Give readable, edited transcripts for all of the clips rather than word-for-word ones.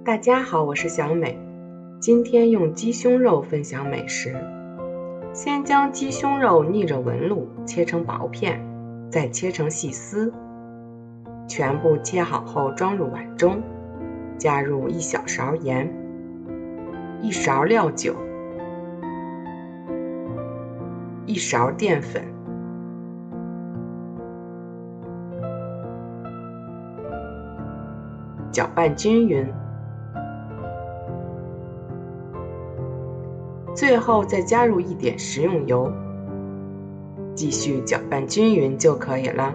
大家好，我是小美。今天用鸡胸肉分享美食。先将鸡胸肉逆着纹路切成薄片，再切成细丝。全部切好后装入碗中，加入1小勺盐、1勺料酒、1勺淀粉，搅拌均匀。最后再加入一点食用油，继续搅拌均匀就可以了。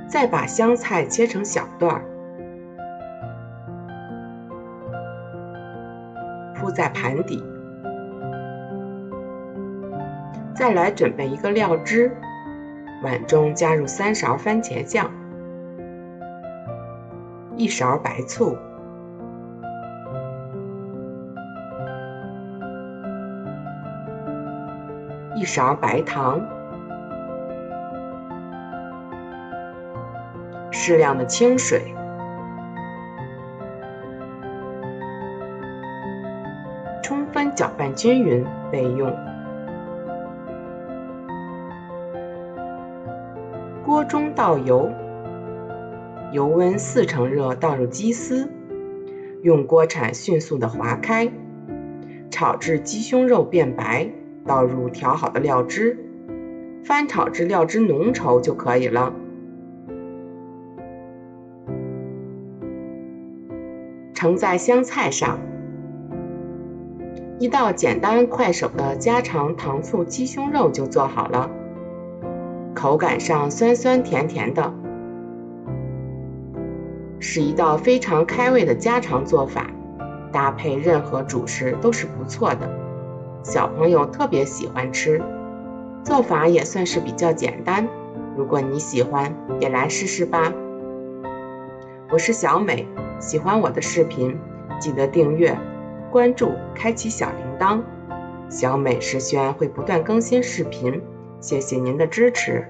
再把香菜切成小段，铺在盘底。再来准备一个料汁，碗中加入3勺番茄酱、1勺白醋、1勺白糖，适量的清水，充分搅拌均匀备用。锅中倒油，油温4成热，倒入鸡丝，用锅铲迅速的划开，炒至鸡胸肉变白，倒入调好的料汁，翻炒至料汁浓稠就可以了。盛在香菜上，一道简单快手的家常糖醋鸡胸肉就做好了，口感上酸酸甜甜的，是一道非常开胃的家常做法，搭配任何主食都是不错的，小朋友特别喜欢吃，做法也算是比较简单，如果你喜欢也来试试吧。我是小美，喜欢我的视频记得订阅、关注、开启小铃铛，小美食轩会不断更新视频，谢谢您的支持。